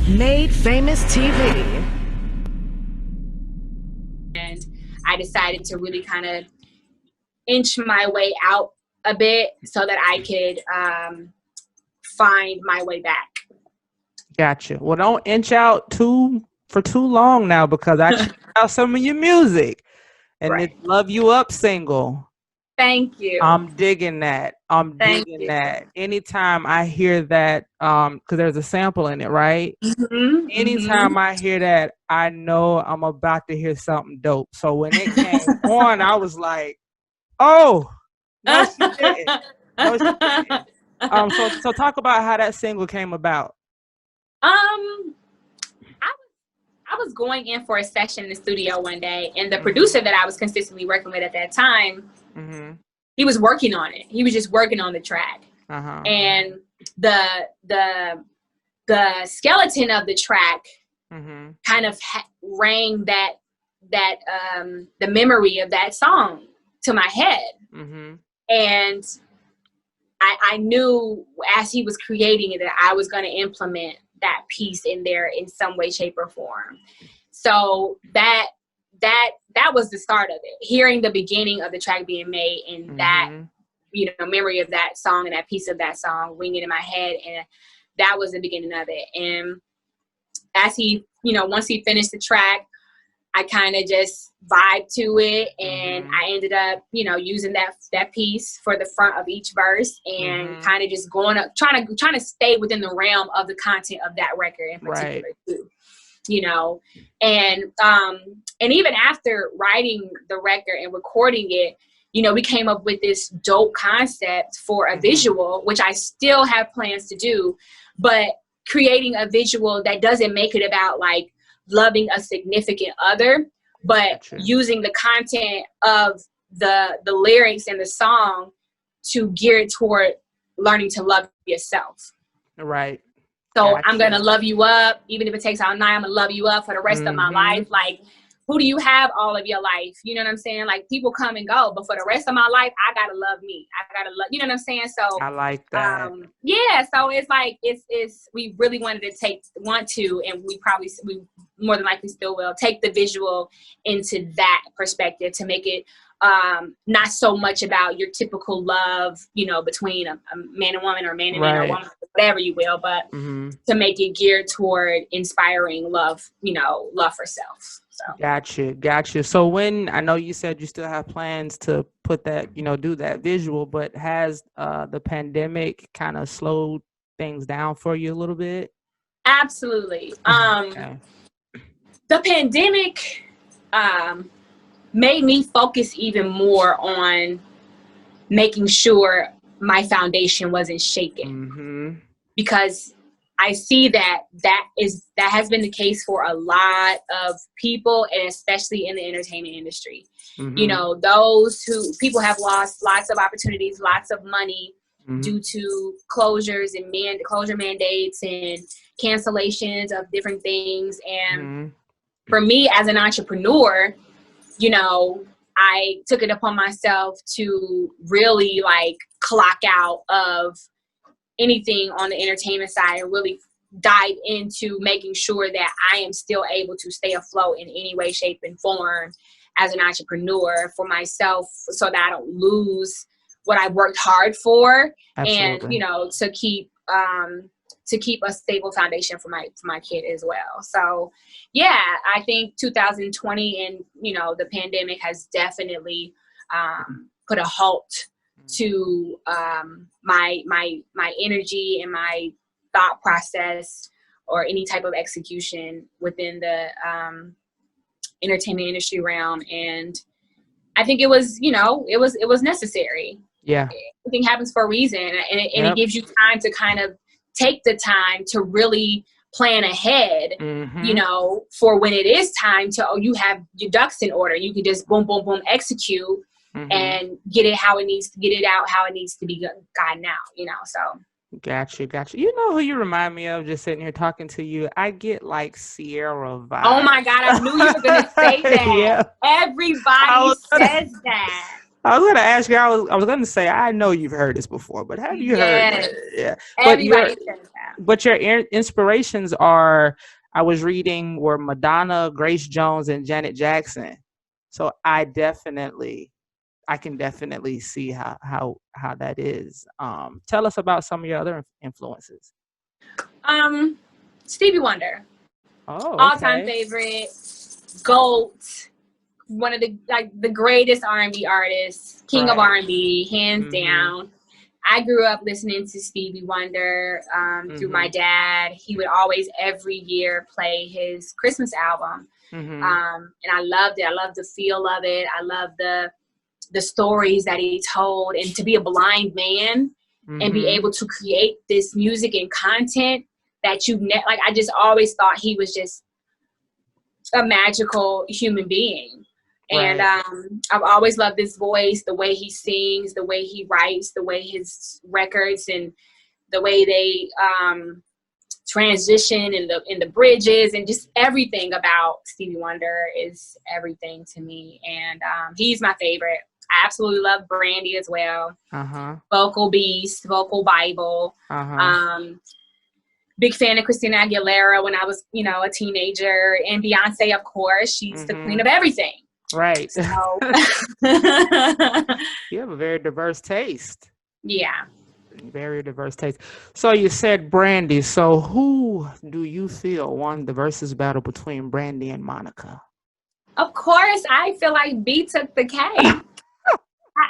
Made Famous TV. And I decided to really kind of inch my way out a bit so that I could find my way back. Gotcha. Well, don't inch out for too long now, because I checked out some of your music and Right. this Love You Up single. Thank you. I'm digging that. Thank you. Anytime I hear that, because there's a sample in it, right? Mm-hmm, Anytime I hear that, I know I'm about to hear something dope. So when it came on, I was like, "Oh, no, she didn't. No, she didn't." So talk about how that single came about. I was going in for a session in the studio one day, and the producer that I was consistently working with at that time, he was working on it. He was just working on the track, and the skeleton of the track kind of rang that the memory of that song to my head, and I knew as he was creating it that I was going to implement that piece in there in some way, shape, or form. So that was the start of it. Hearing the beginning of the track being made, and that memory of that song and that piece of that song ringing in my head, and that was the beginning of it. And as he, once he finished the track, I kind of just vibed to it, and I ended up, using that piece for the front of each verse, and kind of just going up, trying to stay within the realm of the content of that record in particular, too. And even after writing the record and recording it, we came up with this dope concept for a visual, which I still have plans to do, but creating a visual that doesn't make it about like loving a significant other, but using the content of the lyrics and the song to gear it toward learning to love yourself. Right. So I'm going to love you up. Even if it takes all night, I'm going to love you up for the rest of my life. Like, who do you have all of your life? You know what I'm saying? Like, people come and go, but for the rest of my life, I got to love me. I got to love, you know what I'm saying? So I like that. Yeah. So it's like, we really wanted to and we more than likely still will take the visual into that perspective to make it not so much about your typical love, between a man and woman, or man and man, or woman, whatever you will, but to make it geared toward inspiring love, love for self. So. Gotcha. So when, I know you said you still have plans to put that, do that visual, but has the pandemic kind of slowed things down for you a little bit? Absolutely. The pandemic made me focus even more on making sure my foundation wasn't shaken, because I see that has been the case for a lot of people, and especially in the entertainment industry. People have lost lots of opportunities, lots of money due to closures and closure mandates and cancellations of different things. And for me as an entrepreneur, I took it upon myself to really like clock out of anything on the entertainment side and really dive into making sure that I am still able to stay afloat in any way, shape, and form as an entrepreneur for myself, so that I don't lose what I worked hard for. Absolutely. And to keep a stable foundation for my kid as well. So yeah, I think 2020 and the pandemic has definitely put a halt to my energy and my thought process or any type of execution within the entertainment industry realm. And I think it was necessary. Yeah, everything happens for a reason, and it gives you time to kind of take the time to really plan ahead, for when it is time to, you have your ducks in order. You can just boom, boom, boom, execute and get it out how it needs to be gotten out, so. Gotcha. You know who you remind me of, just sitting here talking to you? I get like Sierra vibes. Oh my God, I knew you were going to say that. Yeah. Everybody says that. I was gonna ask you. I was gonna say I know you've heard this before, but have you heard Yes. that? Yeah, Everybody says that. but your inspirations are. I was reading were Madonna, Grace Jones, and Janet Jackson. So I can definitely see how that is. Tell us about some of your other influences. Stevie Wonder, Oh, all-time okay. favorite, GOAT, one of the greatest R&B artists, king of R&B, hands down. I grew up listening to Stevie Wonder through my dad. He would always every year play his Christmas album, and I loved it. I loved the feel of it. I loved the stories that he told, and to be a blind man and be able to create this music and content that like. I just always thought he was just a magical human being. Right. And I've always loved his voice, the way he sings, the way he writes, the way his records and the way they transition in the bridges, and just everything about Stevie Wonder is everything to me. And he's my favorite. I absolutely love Brandy as well. Vocal beast, vocal Bible. Big fan of Christina Aguilera when I was, a teenager, and Beyonce, of course. She's the queen of everything. Right. So. You have a very diverse taste. Yeah. Very diverse taste. So you said Brandy. So who do you feel won the versus battle between Brandy and Monica? Of course, I feel like B took the cake.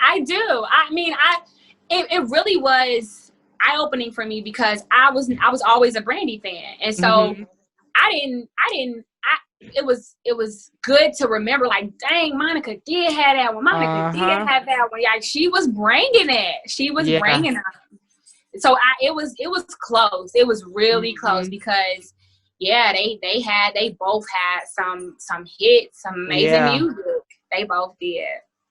I do. I mean, it really was eye-opening for me because I was always a Brandy fan, and so it was good to remember, like, dang, Monica did have that one. Monica did have that one. Like, she was bringing it. She was bringing it. So it was close. It was really close because they both had some hits, some amazing music. They both did.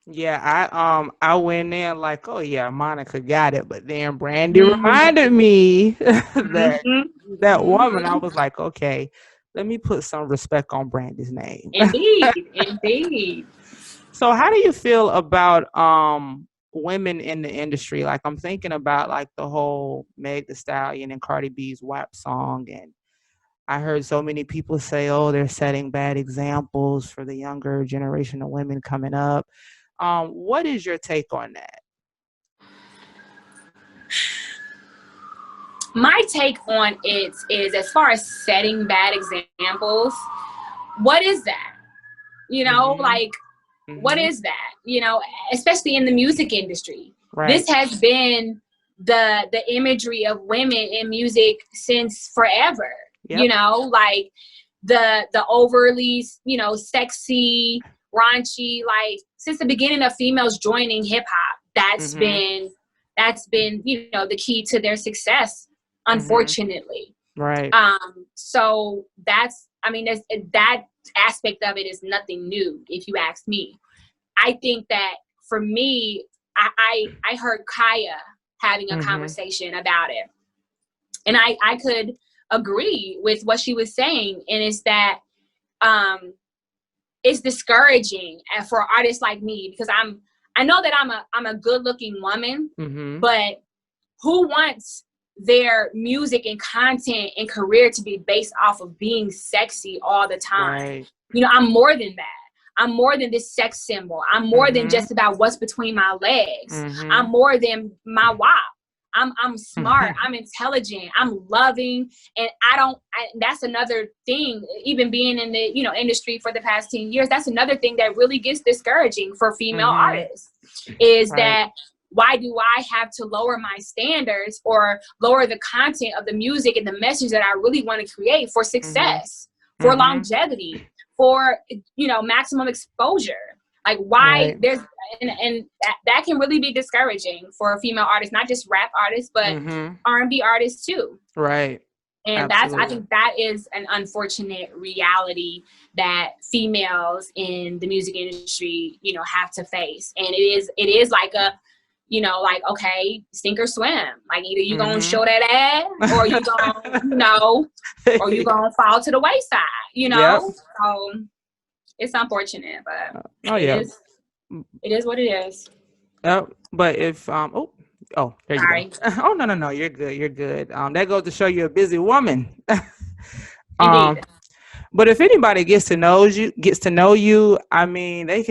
Yeah, I went in like, oh yeah, Monica got it, but then Brandy reminded me that woman. I was like, okay, let me put some respect on Brandy's name. Indeed. So how do you feel about women in the industry? Like, I'm thinking about like the whole Meg Thee Stallion and Cardi B's WAP song, and I heard so many people say, oh, they're setting bad examples for the younger generation of women coming up. What is your take on that? My take on it is, as far as setting bad examples, what is that? What is that? Especially in the music industry. Right. This has been the imagery of women in music since forever. Yep. Like the overly, sexy, raunchy, like since the beginning of females joining hip hop, that's been the key to their success, unfortunately. Right. So that aspect of it is nothing new, if you ask me. I think that for me, I heard Kaya having a conversation about it, and I could agree with what she was saying, and it's that it's discouraging for artists like me, because I know that I'm a good looking woman, but who wants their music and content and career to be based off of being sexy all the time? Right. I'm more than that. I'm more than this sex symbol. I'm more than just about what's between my legs. I'm more than my WAP. I'm smart. I'm intelligent. I'm loving. And that's another thing, even being in the, industry for the past 10 years, that's another thing that really gets discouraging for female artists, is that why do I have to lower my standards or lower the content of the music and the message that I really want to create for success, for longevity, for, maximum exposure? Like, why there's, and that can really be discouraging for a female artist, not just rap artists, but R&B artists too. Right. And I think that is an unfortunate reality that females in the music industry, have to face. And it is like a, like, okay, sink or swim. Like, either you gonna show that ass, or you gonna, or you gonna fall to the wayside, Yep. So it's unfortunate, but it is what it is. But if there you Sorry. go. Oh no, you're good. You're good. That goes to show you're a busy woman. Indeed. But if anybody gets to know you, I mean, they can